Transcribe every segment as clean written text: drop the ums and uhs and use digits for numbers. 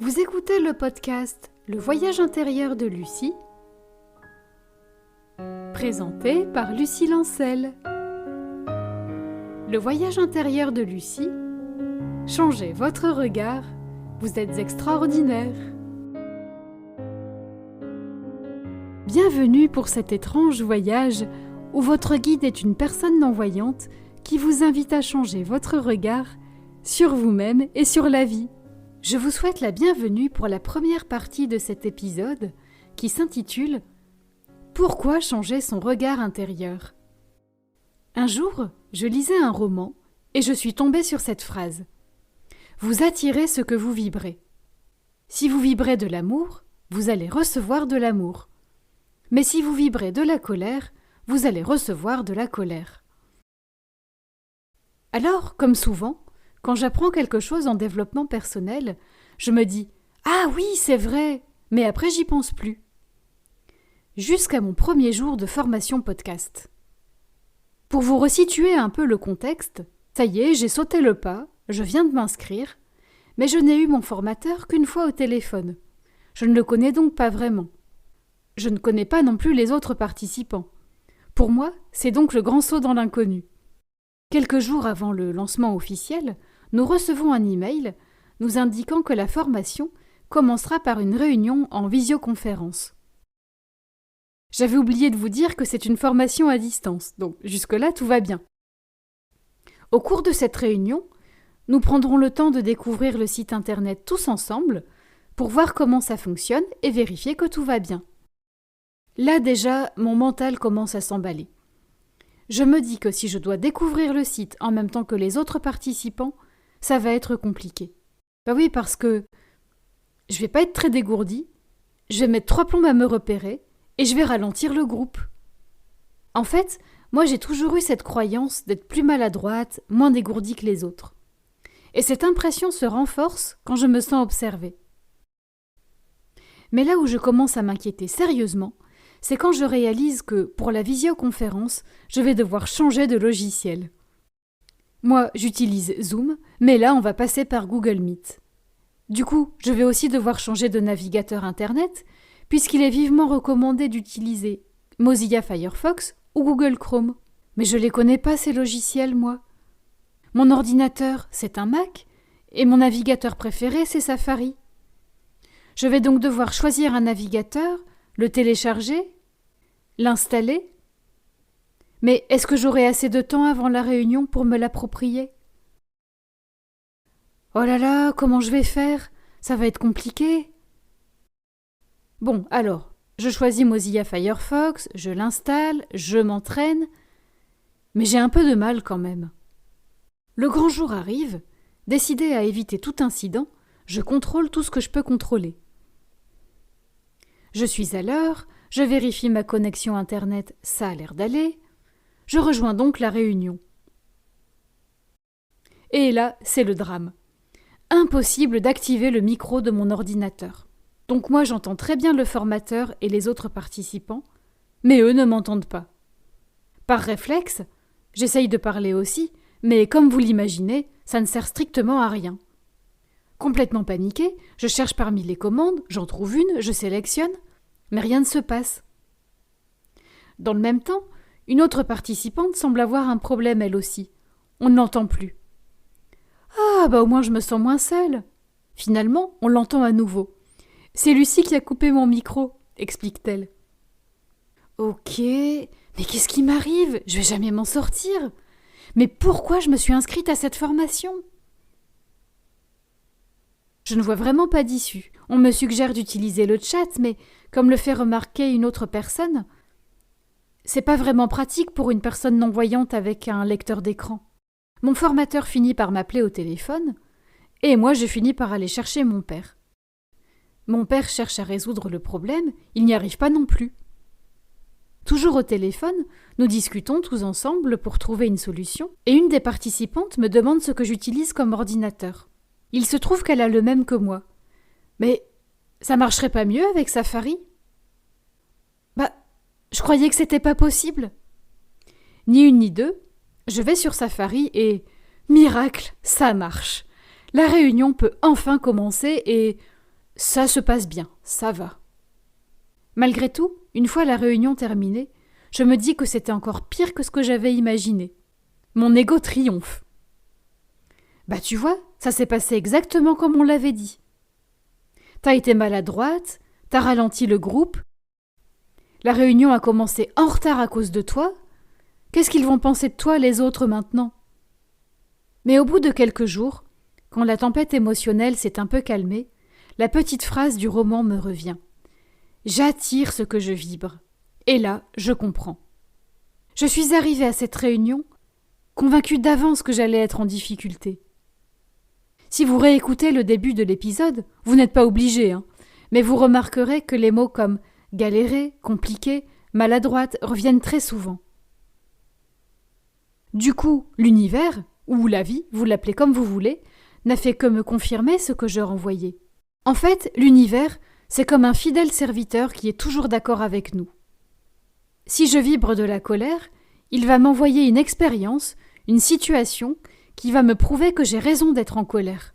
Vous écoutez le podcast Le voyage intérieur de Lucie, présenté par Lucie Lancel. Le voyage intérieur de Lucie, changez votre regard, vous êtes extraordinaire. Bienvenue pour cet étrange voyage où votre guide est une personne non-voyante qui vous invite à changer votre regard sur vous-même et sur la vie. Je vous souhaite la bienvenue pour la première partie de cet épisode qui s'intitule « Pourquoi changer son regard intérieur ?» Un jour, je lisais un roman et je suis tombée sur cette phrase « Vous attirez ce que vous vibrez. Si vous vibrez de l'amour, vous allez recevoir de l'amour. Mais si vous vibrez de la colère, vous allez recevoir de la colère. » Alors, comme souvent, quand j'apprends quelque chose en développement personnel, je me dis « Ah oui, c'est vrai !» mais après j'y pense plus. Jusqu'à mon premier jour de formation podcast. Pour vous resituer un peu le contexte, ça y est, j'ai sauté le pas, je viens de m'inscrire, mais je n'ai eu mon formateur qu'une fois au téléphone. Je ne le connais donc pas vraiment. Je ne connais pas non plus les autres participants. Pour moi, c'est donc le grand saut dans l'inconnu. Quelques jours avant le lancement officiel, nous recevons un email nous indiquant que la formation commencera par une réunion en visioconférence. J'avais oublié de vous dire que c'est une formation à distance, donc jusque-là tout va bien. Au cours de cette réunion, nous prendrons le temps de découvrir le site internet tous ensemble pour voir comment ça fonctionne et vérifier que tout va bien. Là déjà, mon mental commence à s'emballer. Je me dis que si je dois découvrir le site en même temps que les autres participants, ça va être compliqué. Bah oui, parce que je vais pas être très dégourdie, je vais mettre 3 plombes à me repérer et je vais ralentir le groupe. En fait, moi j'ai toujours eu cette croyance d'être plus maladroite, moins dégourdie que les autres. Et cette impression se renforce quand je me sens observée. Mais là où je commence à m'inquiéter sérieusement, c'est quand je réalise que, pour la visioconférence, je vais devoir changer de logiciel. Moi, j'utilise Zoom, mais là, on va passer par Google Meet. Du coup, je vais aussi devoir changer de navigateur Internet, puisqu'il est vivement recommandé d'utiliser Mozilla Firefox ou Google Chrome. Mais je les connais pas, ces logiciels, moi. Mon ordinateur, c'est un Mac, et mon navigateur préféré, c'est Safari. Je vais donc devoir choisir un navigateur, le télécharger, l'installer. Mais est-ce que j'aurai assez de temps avant la réunion pour me l'approprier ? Oh là là, comment je vais faire ? Ça va être compliqué. Bon, alors, je choisis Mozilla Firefox, je l'installe, je m'entraîne, mais j'ai un peu de mal quand même. Le grand jour arrive, décidé à éviter tout incident, je contrôle tout ce que je peux contrôler. Je suis à l'heure, je vérifie ma connexion Internet, ça a l'air d'aller. Je rejoins donc la réunion. Et là, c'est le drame. Impossible d'activer le micro de mon ordinateur. Donc moi, j'entends très bien le formateur et les autres participants, mais eux ne m'entendent pas. Par réflexe, j'essaye de parler aussi, mais comme vous l'imaginez, ça ne sert strictement à rien. Complètement paniquée, je cherche parmi les commandes, j'en trouve une, je sélectionne, mais rien ne se passe. Dans le même temps, une autre participante semble avoir un problème elle aussi. On ne l'entend plus. Ah, bah au moins je me sens moins seule. Finalement, on l'entend à nouveau. C'est Lucie qui a coupé mon micro, explique-t-elle. Ok, mais qu'est-ce qui m'arrive ? Je vais jamais m'en sortir. Mais pourquoi je me suis inscrite à cette formation ? Je ne vois vraiment pas d'issue. On me suggère d'utiliser le chat, mais comme le fait remarquer une autre personne, c'est pas vraiment pratique pour une personne non-voyante avec un lecteur d'écran. Mon formateur finit par m'appeler au téléphone, et moi je finis par aller chercher mon père. Mon père cherche à résoudre le problème, il n'y arrive pas non plus. Toujours au téléphone, nous discutons tous ensemble pour trouver une solution, et une des participantes me demande ce que j'utilise comme ordinateur. Il se trouve qu'elle a le même que moi. Mais ça marcherait pas mieux avec Safari ? Bah, je croyais que c'était pas possible. Ni une ni deux, je vais sur Safari et, miracle, ça marche. La réunion peut enfin commencer et Ça se passe bien, ça va. Malgré tout, une fois la réunion terminée, je me dis que c'était encore pire que ce que j'avais imaginé. Mon ego triomphe. Bah tu vois, ça s'est passé exactement comme on l'avait dit. T'as été maladroite, t'as ralenti le groupe, la réunion a commencé en retard à cause de toi. Qu'est-ce qu'ils vont penser de toi les autres maintenant ? Mais au bout de quelques jours, quand la tempête émotionnelle s'est un peu calmée, la petite phrase du roman me revient. J'attire ce que je vibre. Et là, je comprends. Je suis arrivée à cette réunion convaincue d'avance que j'allais être en difficulté. Si vous réécoutez le début de l'épisode, vous n'êtes pas obligé, mais vous remarquerez que les mots comme galérer, compliqué, maladroite reviennent très souvent. Du coup, l'univers, ou la vie, vous l'appelez comme vous voulez, n'a fait que me confirmer ce que je renvoyais. En fait, l'univers, c'est comme un fidèle serviteur qui est toujours d'accord avec nous. Si je vibre de la colère, il va m'envoyer une expérience, une situation qui va me prouver que j'ai raison d'être en colère.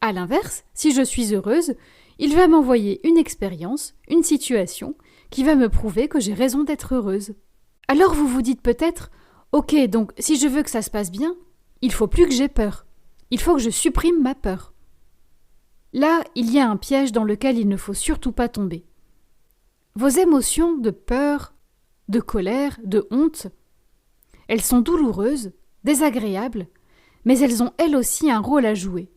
À l'inverse, si je suis heureuse, il va m'envoyer une expérience, une situation qui va me prouver que j'ai raison d'être heureuse. Alors vous vous dites peut-être « Ok, donc si je veux que ça se passe bien, il faut plus que j'aie peur. Il faut que je supprime ma peur. » Là, il y a un piège dans lequel il ne faut surtout pas tomber. Vos émotions de peur, de colère, de honte, elles sont douloureuses, désagréables, mais elles ont elles aussi un rôle à jouer.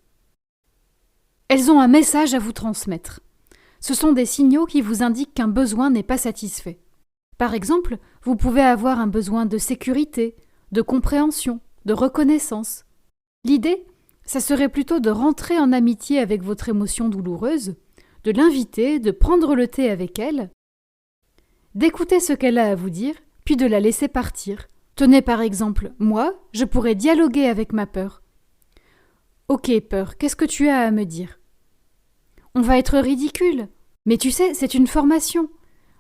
Elles ont un message à vous transmettre. Ce sont des signaux qui vous indiquent qu'un besoin n'est pas satisfait. Par exemple, vous pouvez avoir un besoin de sécurité, de compréhension, de reconnaissance. L'idée, ça serait plutôt de rentrer en amitié avec votre émotion douloureuse, de l'inviter, de prendre le thé avec elle, d'écouter ce qu'elle a à vous dire, puis de la laisser partir. Tenez par exemple, moi, je pourrais dialoguer avec ma peur. Ok, peur, qu'est-ce que tu as à me dire ? On va être ridicule, mais tu sais, c'est une formation.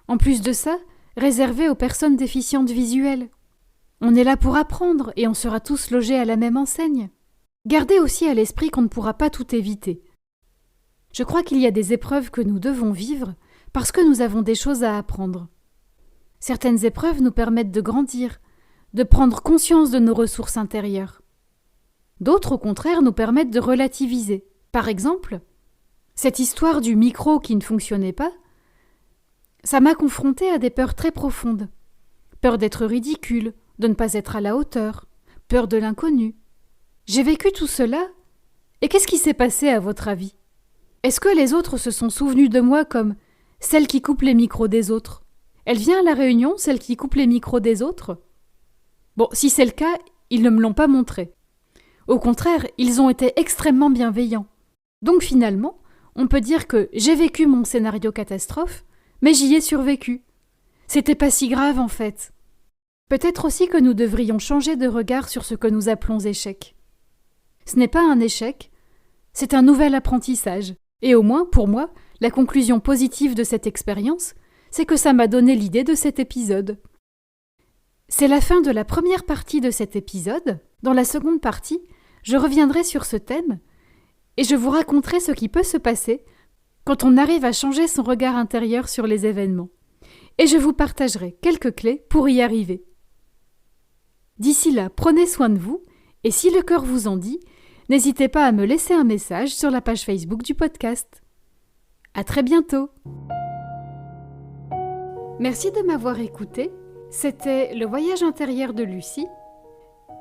En plus de ça, réservée aux personnes déficientes visuelles. On est là pour apprendre et on sera tous logés à la même enseigne. Gardez aussi à l'esprit qu'on ne pourra pas tout éviter. Je crois qu'il y a des épreuves que nous devons vivre parce que nous avons des choses à apprendre. Certaines épreuves nous permettent de grandir, de prendre conscience de nos ressources intérieures. D'autres, au contraire, nous permettent de relativiser. Par exemple, cette histoire du micro qui ne fonctionnait pas, ça m'a confrontée à des peurs très profondes. Peur d'être ridicule, de ne pas être à la hauteur, peur de l'inconnu. J'ai vécu tout cela, et qu'est-ce qui s'est passé à votre avis ? Est-ce que les autres se sont souvenus de moi comme celle qui coupe les micros des autres ? Elle vient à la réunion, celle qui coupe les micros des autres ? Bon, si c'est le cas, ils ne me l'ont pas montré. Au contraire, ils ont été extrêmement bienveillants. Donc finalement, on peut dire que j'ai vécu mon scénario catastrophe, mais j'y ai survécu. C'était pas si grave en fait. Peut-être aussi que nous devrions changer de regard sur ce que nous appelons échec. Ce n'est pas un échec, c'est un nouvel apprentissage. Et au moins, pour moi, la conclusion positive de cette expérience, c'est que ça m'a donné l'idée de cet épisode. C'est la fin de la première partie de cet épisode. Dans la seconde partie, je reviendrai sur ce thème et je vous raconterai ce qui peut se passer quand on arrive à changer son regard intérieur sur les événements. Et je vous partagerai quelques clés pour y arriver. D'ici là, prenez soin de vous et si le cœur vous en dit, n'hésitez pas à me laisser un message sur la page Facebook du podcast. À très bientôt. Merci de m'avoir écouté. C'était le voyage intérieur de Lucie.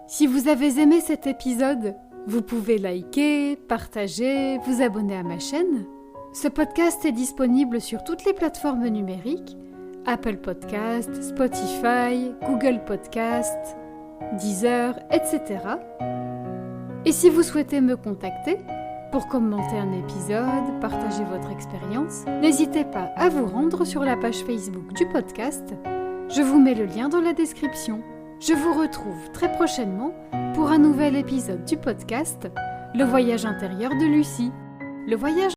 Si vous avez aimé cet épisode, vous pouvez liker, partager, vous abonner à ma chaîne. Ce podcast est disponible sur toutes les plateformes numériques, Apple Podcasts, Spotify, Google Podcasts, Deezer, etc. Et si vous souhaitez me contacter pour commenter un épisode, partager votre expérience, n'hésitez pas à vous rendre sur la page Facebook du podcast. Je vous mets le lien dans la description. Je vous retrouve très prochainement pour un nouvel épisode du podcast Le voyage intérieur de Lucie. Le voyage